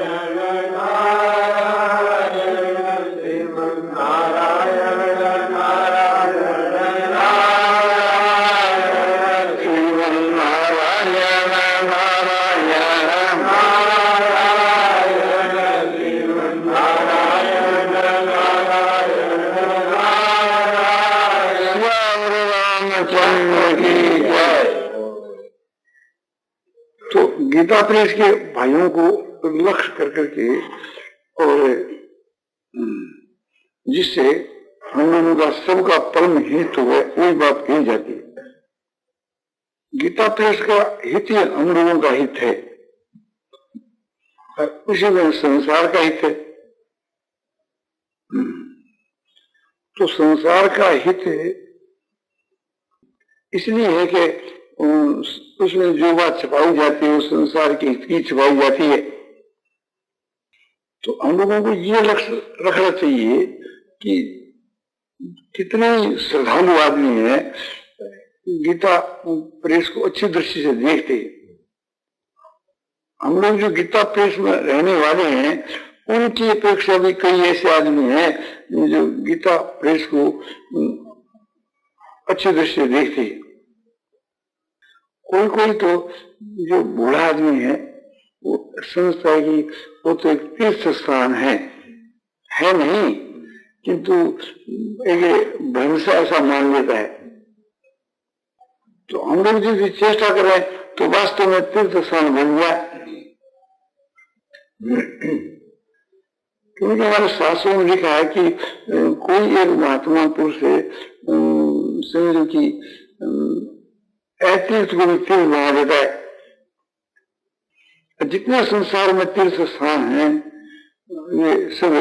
तो गीता प्रेस के भाइयों को लक्ष्य कर करके और जिससे हम लोगों का सबका परम हित हो वही बात कही जाती है। गीता प्रेस का हित ही हम लोगों का हित है, उसी में संसार का हित है। तो संसार का हित इसलिए है कि उसमें जो बात छपाई जाती है वो संसार के हित की छपाई जाती है। तो हम लोगों को ये लक्ष्य रखना चाहिए कि कितने श्रद्धालु आदमी है गीता प्रेस को अच्छी दृष्टि से देखते। हम लोग जो गीता प्रेस में रहने वाले हैं उनकी अपेक्षा भी कई ऐसे आदमी हैं जो गीता प्रेस को अच्छी दृष्टि से देखते हैं। कोई कोई तो जो बूढ़ा आदमी है वो समझता है कि वो तो एक तीर्थ स्थान है नहीं, किंतु एक भ्रम से ऐसा मान लेता है। तो हम लोग जिसकी चेष्टा करें तो वास्तव में तीर्थ स्थान बन गया, क्योंकि हमारे शास्त्रों में लिखा है कि कोई एक महात्मा पुरुष से समझो कि तीर्थ को भी तीर्थ बना देता है। जितने संसार में तीर्थ स्थान है ये सब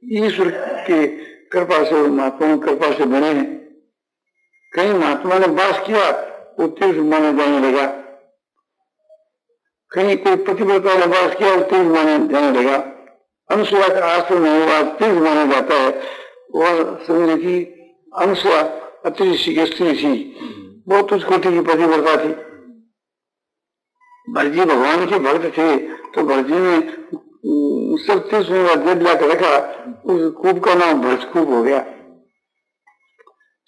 ईश्वर के कृपा से और महात्माओं की कृपा से बने हैं। कहीं महात्मा ने वास किया वो तीर्थ माना जाने लगा, कहीं कोई पतिव्रता ने वास किया वो तीर्थ माना जाने लगा। अनुसुआ का आश्रम में आज तीर्थ माना जाता है। और समझे कि अनुसुआ अति ऋषि की स्त्री थी, बहुत उच्च कोटि की पतिव्रता थी। भरजी भगवान के भक्त थे तो भरजी ने सब तीर्थों का जब लाकर रखा, उस कूप का नाम भरतकूप हो गया।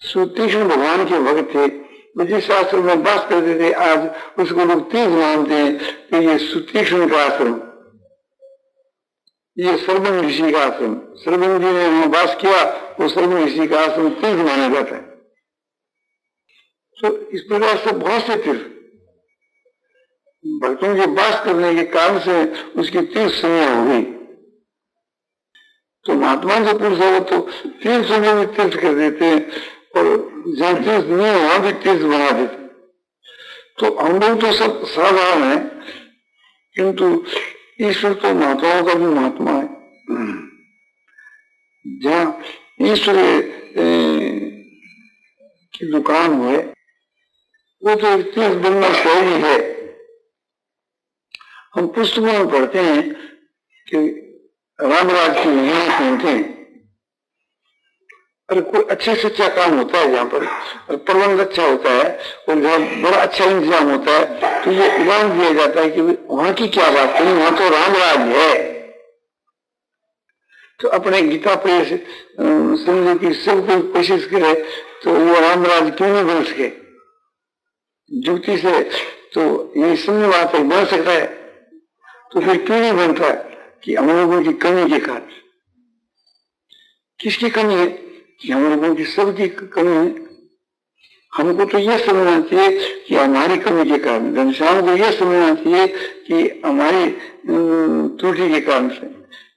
सुतीक्ष्ण भगवान के भक्त थे, जिस शास्त्र में वास करते थे आज उसको लोग तीर्थ मानते हैं कि ये सुतीक्ष्ण का आश्रम, ये सर्वज्ञ ऋषि का आश्रम, सर्वज्ञ जी ने वास किया वो सर्वज्ञ ऋषि का आश्रम तीर्थ माना जाता है। तो इस प्रकार से बहुत से तीर्थ भक्तों के वास करने के कारण से उसकी तीर्थ संज्ञा हो गई। तो महात्मा जो पुरुष है वो तो तीर्थ में भी तीर्थ कर देते हैं और जहाँ तीर्थ नहीं है वहां भी तीर्थ बना देते। तो हम लोग तो सब साधारण है, किंतु ईश्वर तो महात्माओं का भी महात्मा है। जहाँ ईश्वर की दुकान है वो तो एक तीर्थ बनना सही है। हम पुस्तकों में पढ़ते हैं कि रामराज की महिमा सुनते हैं, अरे कोई अच्छा से अच्छा काम होता है जहाँ पर प्रबंध अच्छा होता है और जहाँ बड़ा अच्छा इंतजाम होता है तो ये उदाहरण दिया जाता है कि वहां की क्या बात करें, वहां तो रामराज है। तो अपने गीता प्रेस समझो कि सब कोई कोशिश करे तो वो रामराज क्यों नहीं बन सके। जुक्ति से तो ये समझ बात है बन सकता है, तो फिर क्यों नहीं बनता है कि हम लोगों की कमी के कारण। किसकी कमी है कि हम लोगों की सबकी कमी है। हमको तो ये समझना चाहिए कि हमारी कमी के कारण, घनश्याम को ये समझना चाहिए कि हमारी त्रुटि के कारण से।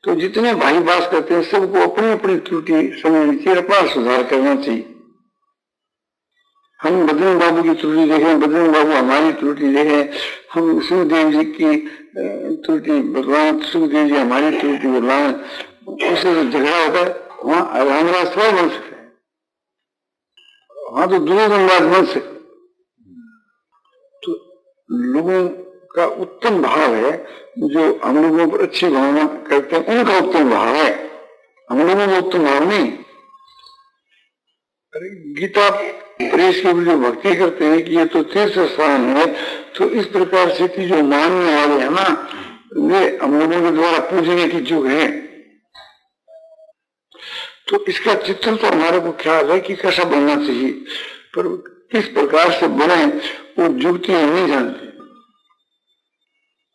तो जितने भाई बास करते हैं सबको अपनी अपनी त्रुटि समझनी चाहिए, अपना सुधार करना चाहिए। हम बजरंग बाबू की त्रुटि देखें, बजरंग बाबू हमारी त्रुटि देखें, हम सुखदेव जी की त्रुटि भगवान, सुखदेव जी हमारी त्रुटि भगवान, उससे तो झगड़ा होता है। वहां रामराज थोड़ा बन सकता है, वहां तो दुर्योधनराज बन सकते। तो लोगों का उत्तम भाव है जो हम लोगों पर अच्छी भावना करते हैं, उनका उत्तम भाव है, हम लोगों का उत्तम भाव नहीं। अरे गीता प्रेस की जो भक्ति करते हैं कि ये तो तीर्थ स्थान है, तो इस प्रकार से कि जो मानने वाले है ना वे हम लोगों के द्वारा पूजने की जो है, तो इसका चित्र तो हमारे को ख्याल है कि कैसा बनना चाहिए, पर किस प्रकार से बने वो जुगती हम नहीं जानते।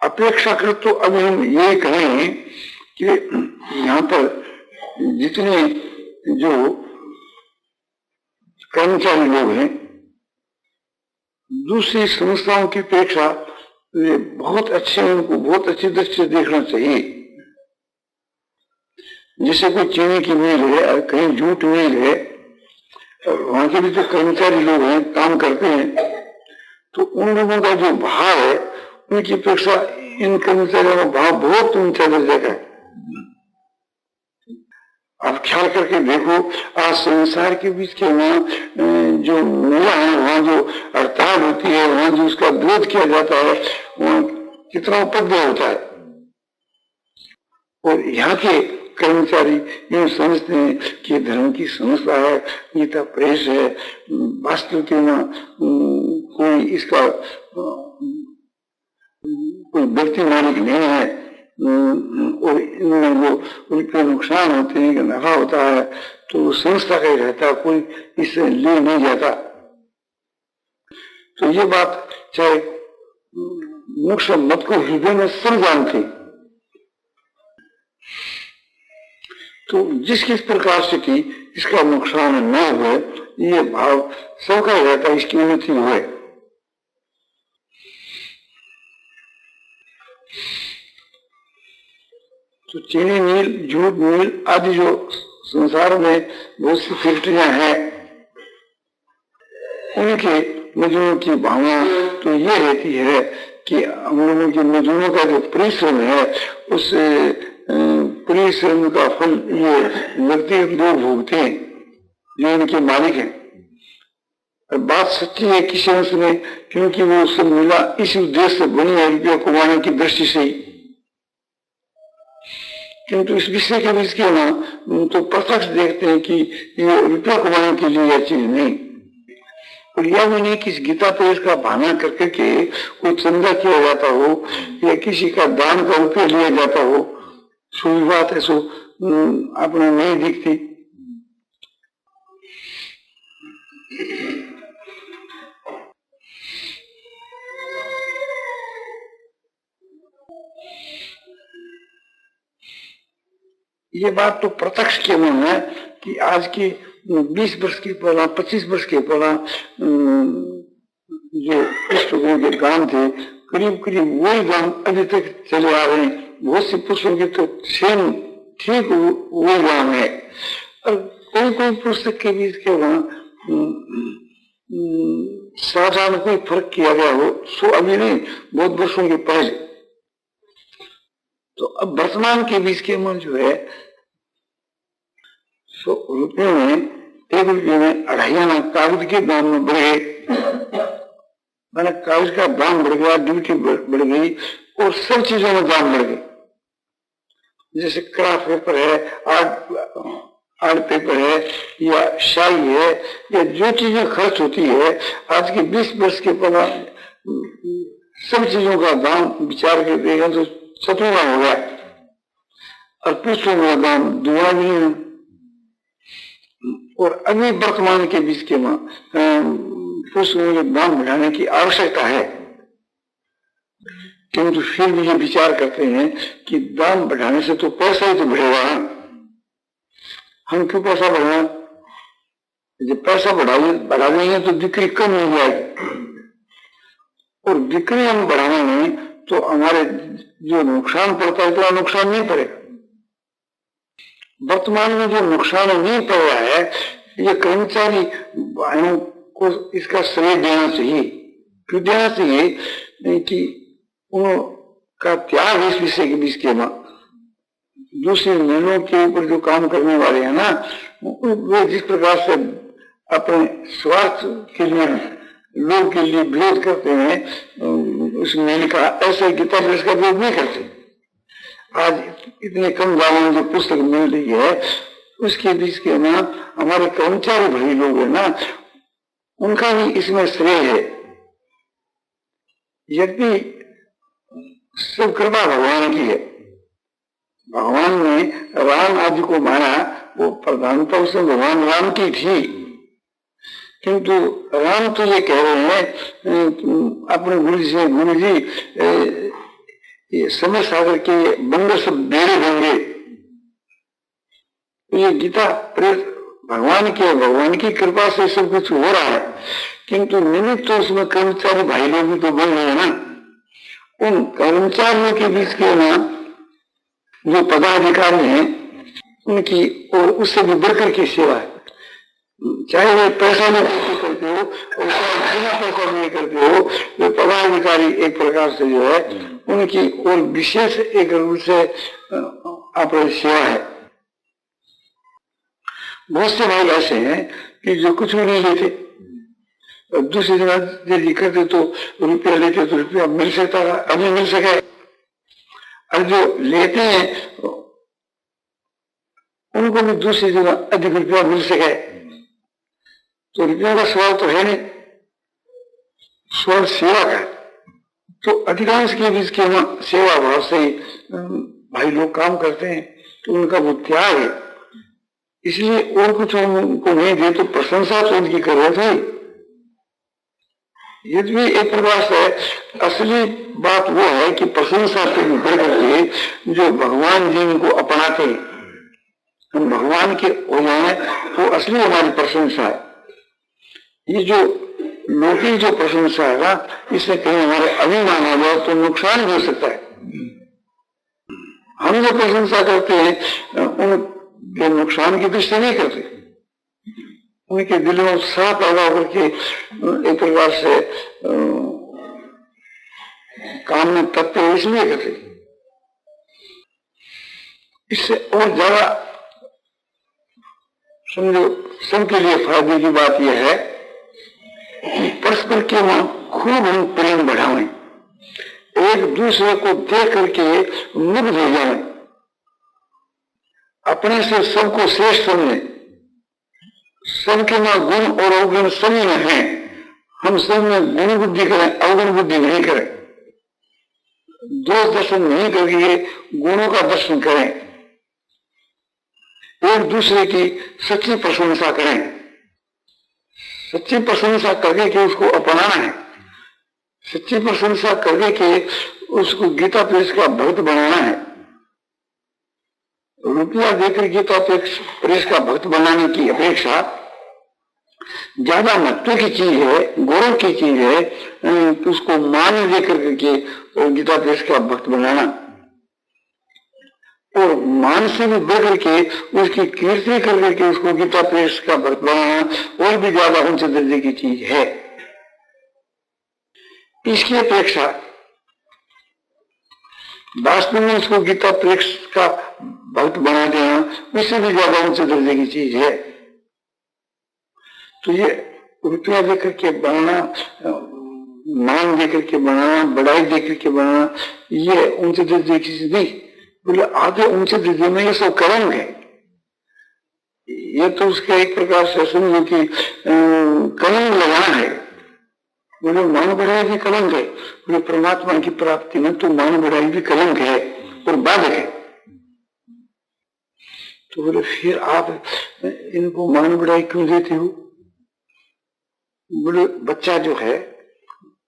अपेक्षाकृत तो अभी हम ये कहें कि यहाँ पर जितने जो कर्मचारी लोग हैं दूसरी संस्थाओं की अपेक्षा वे बहुत अच्छे, उनको बहुत अच्छी दृष्टि से देखना चाहिए। जैसे कोई चीनी की मिल है, कहीं जूट मिल है, वहां के भी जो कर्मचारी लोग हैं काम करते हैं, तो उन लोगों का जो भाव है उनकी अपेक्षा इन कर्मचारियों का भाव बहुत ऊंचा दर्जे का है। आप ख्याल करके देखो, आज संसार के बीच के वहां जो मेला है, वहां जो हड़ताल होती है, वहां जो उसका विरोध किया जाता है, वहां कितना उपद्रव होता है। और यहाँ के कर्मचारी यूं समझते हैं कि धर्म की संस्था है, गीता प्रेस है, वास्तविक में कोई इसका कोई व्यक्ति मालिक नहीं है, और इनमें वो उनके नुकसान होते हैं कि नफा होता है तो संस्था का ही रहता, कोई इससे ले नहीं जाता। तो ये बात चाहे मोक्ष मत को हृदय में सब जानते, तो जिस किस प्रकार से कि इसका नुकसान न हो, ये भाव सबका रहता, इसकी उन्नति हुए। तो चीनी मिल, जूट मिल आदि जो संसार में बहुत सी फैक्ट्रियां हैं, उनके मजदूरों की भावना तो ये रहती है कि हम लोगों के मजदूरों का जो परिश्रम है उस परिश्रम का फल ये व्यक्तिगत लोग भोगते हैं जो इनके मालिक हैं। और बात सच्ची है किसी अंश में, क्योंकि वो सब मिला इस उद्देश्य से बनी है, रुपया कमाने की दृष्टि से ही। किंतु इस विषय के बीच के ना तो प्रत्यक्ष देखते हैं कि ये रुपया कमाने के लिए यह चीज नहीं, और यह भी नहीं कि इस गीता प्रेस का बहाना करके के कोई चंदा किया जाता हो या किसी का दान का रुपया लिया जाता हो, सुई बात है सो अपने नहीं दिखती। ये बात तो प्रत्यक्ष के मन है कि आज की 20 वर्ष के पहला 25 वर्ष के पहला जो इष्ट के गान थे, करीब करीब वही गान अभी तक चले आ रहे हैं। बहुत सी पुरुषों की तो सेम ठीक वही गान है, और कोई कोई पुस्तक के बीच के वहां साधारण कोई फर्क किया गया हो, सो अभी नहीं, बहुत वर्षों के पहले। तो अब वर्तमान के बीच के मन जो है सो रुपये में, एक रुपये में 2.5 आना कागज के दाम में बढ़ गए, मैंने कागज का दाम बढ़ गया, ड्यूटी बढ़ गई, और सब चीजों में दाम बढ़ गए। जैसे क्राफ्ट पेपर है, आर्ट पेपर है, या शाही है, या जो चीजें खर्च होती है आज के 20 वर्ष के पहला सब चीजों का दाम विचार के देगा तो 7 हो गया, और पुष्पों का दाम 2 भी है। और अभी वर्तमान के बीच के पुष्पों के दाम बढ़ाने की आवश्यकता है, किंतु फिर भी ये विचार करते हैं कि दाम बढ़ाने से तो पैसा ही तो बढ़ेगा, हम क्यों पैसा बढ़ाएं? जब पैसा बढ़ा देंगे तो बिक्री कम हो जाएगी, और बिक्री हम बढ़ाएंगे तो हमारे जो नुकसान पड़ता है तो नुकसान नहीं पड़ेगा। वर्तमान में जो नुकसान नहीं पड़ रहा है, ये कर्मचारी भाइयों को इसका श्रेय देना चाहिए। क्यों देना चाहिए? कि उनका त्याग इस विषय के बीच के दूसरे मिलों के ऊपर जो काम करने वाले हैं ना, वो जिस प्रकार से अपने स्वार्थ के लिए लोग के लिए विरोध करते हैं, उस मिल का ऐसे गीता प्रेस का विरोध नहीं करते। आज इतने कम दामों में जो पुस्तक मिल रही है उसके बीच के हमारे कर्मचारी भाई लोग है ना, उनका भी इसमें श्रेय है। यदि सब कृपा भगवान की है। भगवान ने राम आदि को माना, वो प्रधानता उसमें भगवान राम की थी, किंतु राम तो ये कह रहे हैं अपने गुरु जी से, गुरु जी ये समय सागर के बंदर सब बेड़े होंगे। ये गीता प्रेस भगवान की, भगवान की कृपा से सब कुछ हो रहा है, किंतु निमित्त तो उसमें कर्मचारी भाई लोग भी तो बन रहे हैं ना। उन कर्मचारियों के बीच के ना जो पदाधिकारी हैं उनकी और उससे भी बढ़कर की सेवा है। चाहे वो पैसा नहीं करते हो और बिना पैसा नहीं करते हो, वो पदाधिकारी एक प्रकार से जो है उनकी और विशेष एक रूप से आपकी सेवा है। बहुत से भाई ऐसे हैं कि जो कुछ भी नहीं लेते, दूसरी जगह यदि करते तो रुपया लेते तो रुपया मिल सकता था, अभी मिल सके। और जो लेते हैं उनको भी दूसरी जगह अधिक रुपया मिल सके, तो रुपया का सवाल तो है नहीं, सवाल सेवा का। तो अधिकांश के बीच के वहां सेवा भाव से भाई लोग काम करते हैं, तो उनका वो त्याग है, इसलिए और कुछ उनको नहीं दे तो प्रशंसा तो उनकी करो थी। यदि एक प्रकार से असली बात वो है कि प्रशंसा से बढ़ करके जो भगवान जी उनको अपनाते, हम भगवान के हो जाए तो असली हमारी प्रशंसा है। ये जो लौकिक जो प्रशंसा है ना, इससे कहीं हमारे अभिमान आ जाए तो नुकसान भी हो सकता है। हम जो प्रशंसा करते हैं उनके नुकसान की दृष्टि नहीं करते, उनके दिल में उत्साह पैदा करके एक प्रकार से काम में तत्व इसलिए करते। इससे और ज्यादा समझो सबके लिए फायदे की बात यह है कि परस्पर के वहां खूब हम प्रेम बढ़ावें, एक दूसरे को देख करके मुग्ध हो जाएं, अपने से सबको श्रेष्ठ समझें, सबके में गुण और अवगुण सभी में है, हम सब में गुण बुद्धि करें, अवगुण बुद्धि नहीं करें, दोष दर्शन नहीं करके गुणों का दर्शन करें, एक दूसरे की सच्ची प्रशंसा करें, सच्ची प्रशंसा करके के उसको अपनाना है, सच्ची प्रशंसा करके के उसको गीता प्रेस का भक्त बनाना है। रुपया देकर गीता प्रेस का भक्त बनाने की अपेक्षा ज्यादा महत्व की चीज है, गौरव की चीज है कि उसको मान देकर के गीता प्रेस का भक्त बनाना, और मान से भी बढ़ करके उसकी कीर्ति कर करके उसको गीता प्रेस का भक्त बनाना और भी ज्यादा ऊंचे दर्जे की चीज है। इसकी अपेक्षा वास्तव में उसको गीता प्रेस का भक्त बना देना उससे भी ज्यादा ऊंचे दर्जे की चीज है। तो ये रुपया देकर के बनाना, मान देकर के बनाना, बड़ाई देकर के बनाना, ये ऊंचे दर्जे की चीज नहीं। बोले आगे ऊंचे दर्जे में ये सब कलंक है, ये तो उसका एक प्रकार से समझो कि कलंक लगाना है। बोले मान बढ़ाई भी कलंक है, बोले परमात्मा की प्राप्ति में तो मान बढ़ाई भी कलंक है और बाधक है। तो बोले फिर आप इनको मान बढ़ाई क्यों देते हो? बोले बच्चा जो है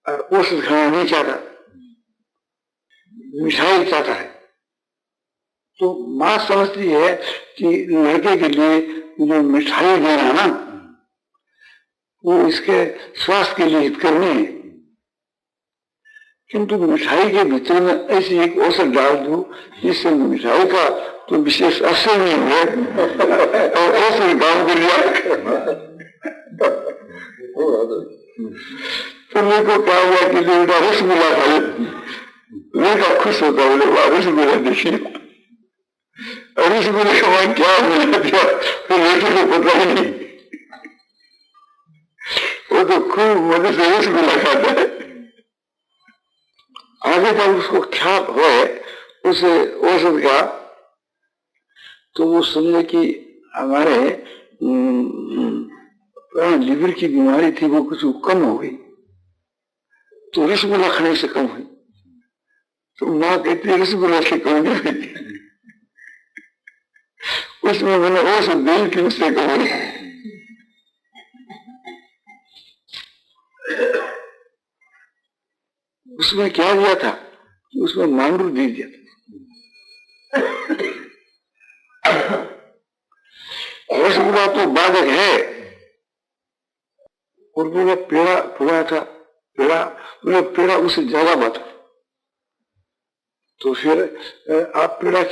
औषध खाना नहीं चाहता, मिठाई चाहता है, तो माँ समझती है कि लड़के के लिए जो मिठाई देना ना वो इसके स्वास्थ्य के लिए हितकर्मी है, किंतु मिठाई के भीतर में ऐसी एक औषध डाल दूं जिससे मिठाई का तो विशेष असर नहीं है और ऐसे काम कर लिया। तो मेरे को क्या हुआ कि बेटा रसगुल्ला खाए, लड़का खुश होता है, बोले रसगुल्ला देखिए, रसगुल्ले का क्या मिला दिया, फिर लड़के को पता ही नहीं, वो तो खूब मजे से रसगुल्ला खाता है। आगे जब उसको ख्याल हो उस औषध का, तो वो समझे कि हमारे लिवर की बीमारी थी वो कुछ कम हो गई, तो रसगुल्ला खाने से कम हुई। तो माँ कहती है रसगुल्ला से कौन उसमें मैंने वो सब दिल की उससे कहो। उसमें क्या दिया था? उसमें मांडू दे दिया था। रसगुल्ला तो बाधक है और वो पेड़ा खुआ था, पेड़ा उससे ज्यादा बात। तो फिर आप पेड़ा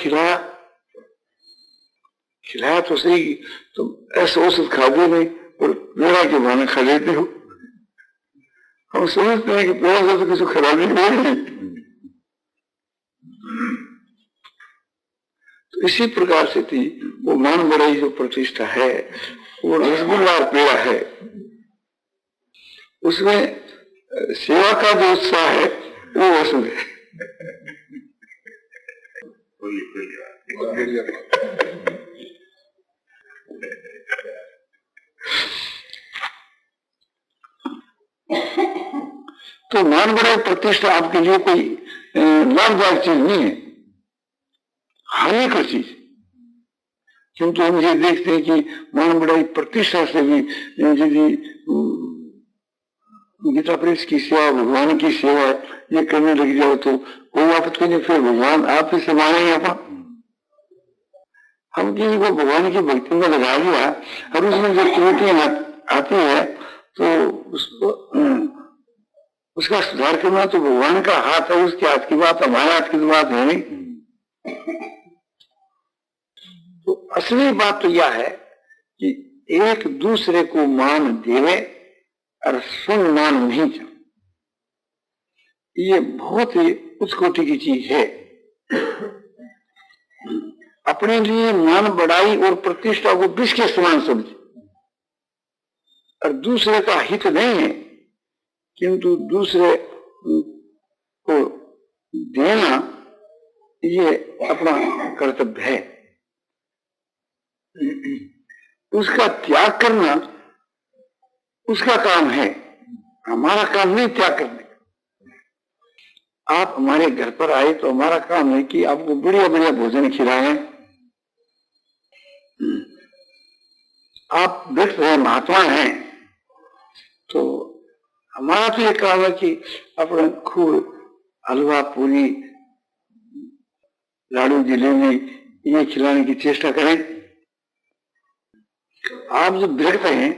खिलाया तो सही, तुम ऐसे औसत खाते नहीं और पेड़ा के बहाने खा लेते हो। हम समझते हैं कि पेड़ा से तो किसी खराबी नहीं है। तो इसी प्रकार से थी वो मान बढ़ाई जो प्रतिष्ठा है, वो रसगुल्ला पेड़ा है, उसमें सेवा का जो उत्साह है वो वसूल है। तो मान बढ़ाई प्रतिष्ठा आपके लिए कोई लाभदायक चीज नहीं है, हानिकर चीज। किंतु हम ये देखते हैं कि मान बढ़ाई प्रतिष्ठा से भी यदि गीता प्रेस की सेवा, भगवान की सेवा ये करने लग जाओ तो कोई आपत्ति नहीं, फिर भगवान आप ही संभालेंगे। हम किसी को भगवान की भक्ति में लगा दिया और उसमें जो त्रुटियां आती है तो उसको उसका सुधार करना तो भगवान का हाथ है, उसके हाथ की बात हमारे हाथ की बात है नहीं। तो असली बात तो यह है कि एक दूसरे को मान देवे और स्वयं मान नहीं चाहे, ये बहुत ही उच्च कोटि की चीज है। अपने लिए मान बढ़ाई और प्रतिष्ठा को विष के समान समझे और दूसरे का हित नहीं है, किंतु दूसरे को देना ये अपना कर्तव्य है। उसका त्याग करना उसका काम है, हमारा काम नहीं त्याग करने का। आप हमारे घर पर आए तो हमारा काम है कि आपको बढ़िया बढ़िया भोजन खिलाएं। आप व्यक्त है, महात्मा हैं, तो हमारा तो ये काम है कि अपना खूब हलवा पूरी लाडू जलेबी ये खिलाने की चेष्टा करें। आप जब व्यक्त हैं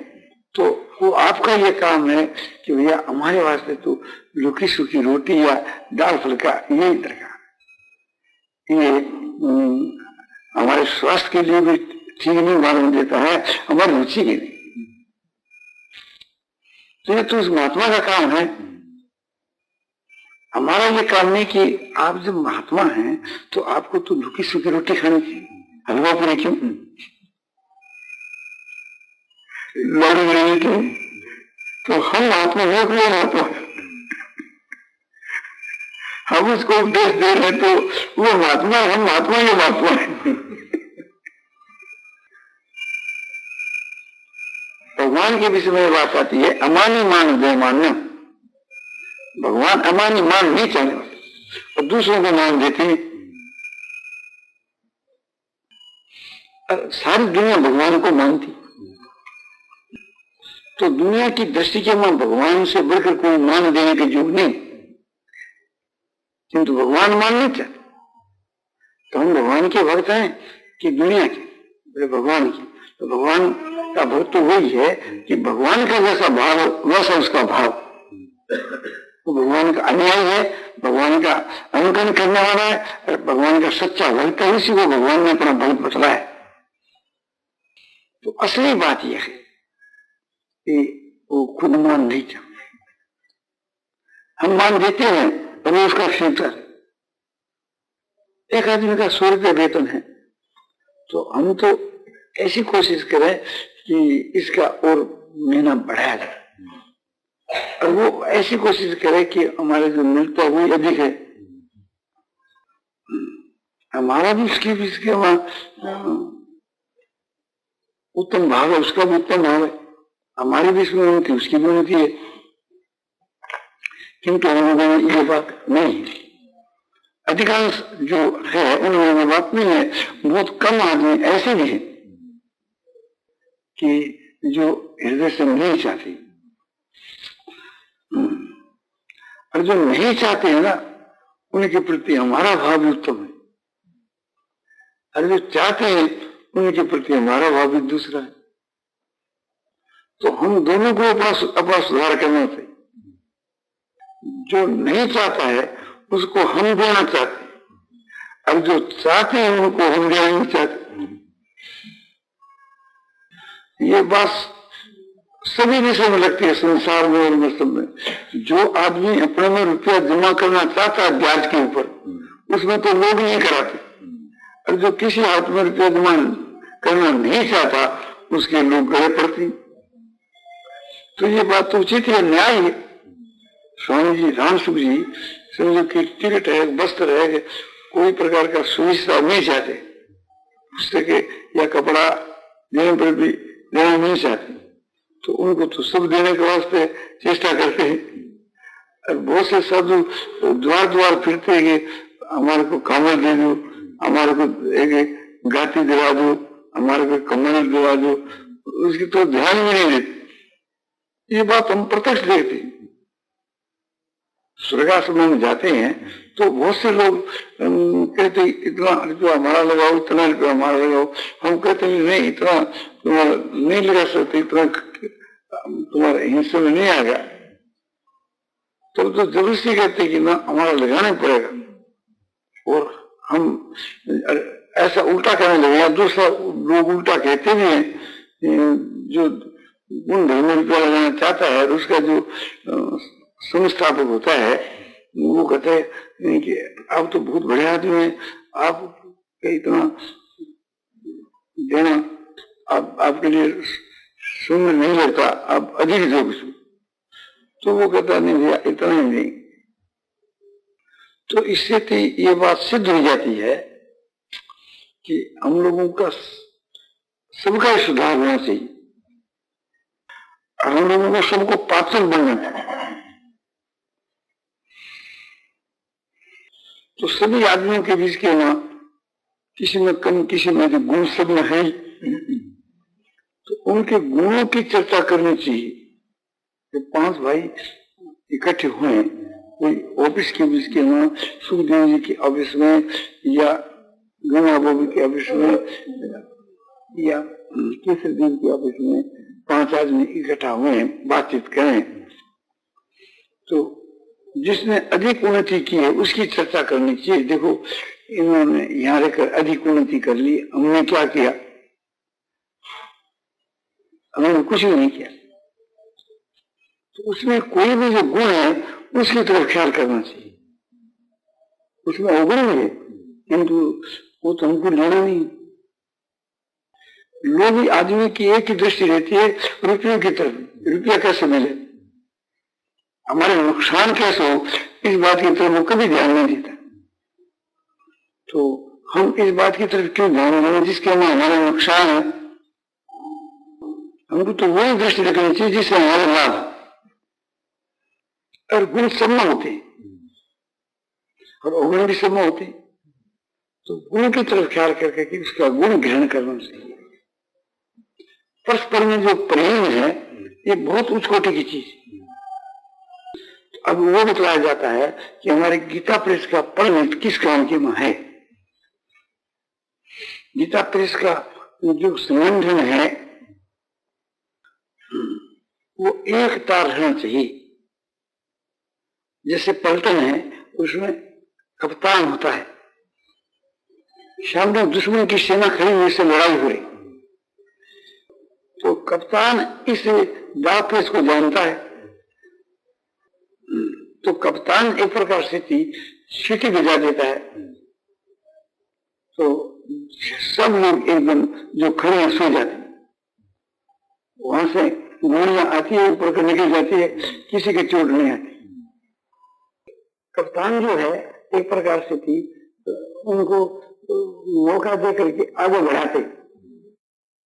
तो वो आपका ये काम है कि भैया हमारे वास्ते तो लुकी सूखी रोटी या दाल फुल्का यही दरकार। ये हमारे स्वास्थ्य के लिए भी ठीक नहीं मालूम देता है, हमारी रुचि के नहीं। तो ये तो उस महात्मा का काम है, हमारा ये काम नहीं कि आप जब महात्मा हैं तो आपको तो लुकी सूखी रोटी खानी चाहिए, हलवा पूरी क्यों, लड़ू नहीं क्यों। तो हम महात्मा हो क्यों महात्मा, हम उसको उपदेश दे रहे तो वो महात्मा, हम महात्मा ही महात्मा है। भगवान के विषय में बात आती है अमानी मान दे मान्य। भगवान अमानी मान नहीं चाहने और दूसरों को मान देते हैं। सारी दुनिया भगवान को मानती, तो दुनिया की दृष्टि के में भगवान से बढ़कर कोई मान देने के योग नहीं, किंतु भगवान मान नहीं चाहते। तो हम भगवान के भक्त हैं कि दुनिया के, बोले भगवान की। तो भगवान का भक्त तो वही है कि भगवान का जैसा भाव वैसा उसका भाव। तो भगवान का अन्याय है, भगवान का अनुकरण करने वाला है, और भगवान का सच्चा भक्त है, उसी को भगवान ने अपना भक्त बतलाया है। तो असली बात यह है कि वो खुद मान नहीं चाहते, हम मान देते हैं और वो उसका स्वीकार। एक आदमी का 100 रुपये वेतन है तो हम तो ऐसी कोशिश करें कि इसका और महीना बढ़ाया जाए, और वो ऐसी कोशिश करे कि हमारे जो मिलता है वो अधिक है, हमारा भी उसकी भी इसके उत्तम भाव है, उसका भी उत्तम भाव है, हमारी भी इसमें उन्नति उसकी भी उन्नति है। किंतु हमारे ये बात नहीं है। अधिकांश जो है उनमें बात नहीं है। बहुत कम आदमी ऐसे भी हैं कि जो हृदय से नहीं चाहते, और जो नहीं चाहते हैं ना उनके प्रति हमारा भाव भी उत्तम है, और जो चाहते हैं उनके प्रति हमारा भाव भी दूसरा है। तो हम दोनों को अपना सुधार करना चाहिए। जो नहीं चाहता है उसको हम देना चाहते हैं, और जो चाहते हैं उनको हम देना नहीं चाहते। ये बात सभी विषय में लगती है, संसार में और में सब में। जो आदमी अपने में रुपया जमा करना चाहता है ब्याज के ऊपर, उसमें तो लोग नहीं कराते, और जो किसी हाथ में रुपया जमा करना नहीं चाहता उसके लोग गए पड़ते। तो ये बात तो उचित है, न्याय है। स्वामी जी रामसुख जी समझो कि टिकट है, वस्त्र है, कोई प्रकार का सुविधा नहीं चाहते, पुस्तक या कपड़ा देने पर भी देना नहीं चाहते, तो उनको तो सब देने के वास्ते चेष्टा करते हैं। और बहुत से साधु द्वार द्वार फिरते हैं कि हमारे को कमल दे दो, हमारे को एक गाती दिला दो, हमारे को कमल दिला दो, उसकी तो ध्यान में नहीं देते। ये बात हम प्रत्यक्ष देखते हैं। स्वर्गाश्रम में जाते हैं तो बहुत से लोग कहते इतना रुपया हमारा लगाओ, इतना रुपया हमारा लगाओ। हम कहते हैं नहीं, इतना तुम्हारा नहीं लगा सकते, इतना तुम्हारे हिस्से में नहीं आ गया। तो जबरदस्ती कहते कि ना हमारा लगाना पड़ेगा, और हम ऐसा उल्टा करने लगे। या दूसरा लोग उल्टा कहते भी हैं, जो उन धर्म में रुपया लगाना चाहता है उसका जो संस्थापक होता है वो कहते हैं कि आप तो बहुत बड़े आदमी हैं, आप इतना देना आपके लिए शून्य नहीं लगता, आप अधिक दो कुछ। तो वो कहता नहीं भैया इतना ही नहीं। तो इससे तो ये बात सिद्ध हो जाती है कि हम लोगों का सबका सुधार होना चाहिए, और हम लोगों को सबको पात्र बनना चाहिए। तो सभी आदमियों के बीच के ना किसी में कम, किसी में जो गुण सब में है, तो उनके गुणों की चर्चा करनी चाहिए। तो 5 भाई इकट्ठे हुए, कोई ऑफिस के बीच के ना सुखदेव जी के ऑफिस में या गंगा बाबू के ऑफिस में या केसर देव के ऑफिस में 5 आदमी इकट्ठा हुए बातचीत करें, तो जिसने अधिक उन्नति की है उसकी चर्चा करनी चाहिए। देखो इन्होंने यहाँ रहकर अधिक उन्नति कर ली, हमने क्या किया? हमने कुछ भी नहीं किया। तो उसमें कोई भी जो गुण है उसकी तरफ ख्याल करना चाहिए। उसमें अवगुण है किंतु वो तो हमको लेना नहीं। लोभी आदमी की एक ही दृष्टि रहती है रुपयों की तरफ, रुपया कैसे मिले, हमारे नुकसान कैसे हो, इस बात की तरफ वो कभी ध्यान नहीं देता। तो हम इस बात की तरफ क्यों ध्यान दें जिसके में हमारा नुकसान है? हमको तो वही दृष्टि रखनी चाहिए जिससे हमारे लाभ है। और गुण सब में होते और अवगुण भी सब में होते, तो गुण की तरफ ख्याल करके कि उसका गुण ग्रहण करना चाहिए। परस्पर में जो प्रेम है ये बहुत उच्च कोटि की चीज। अब वो बतलाया जाता है कि हमारे गीता प्रेस का परमिट किस काम के में है। गीता प्रेस का जो संगठन है वो एक तार रहना चाहिए। जैसे पलटन है उसमें कप्तान होता है, सामने दुश्मन की सेना खड़ी हुई से लड़ाई हो रही, तो कप्तान इस बात को जानता है। तो कप्तान एक प्रकार से सीटी बजा देता है, तो सब लोग एकदम जो खड़े हैं सो जाते हैं। वहां से गोलियां आती है, ऊपर कर निकल जाती है, किसी के चोट नहीं आती। कप्तान जो है एक प्रकार से उनको मौका दे करके आगे बढ़ाते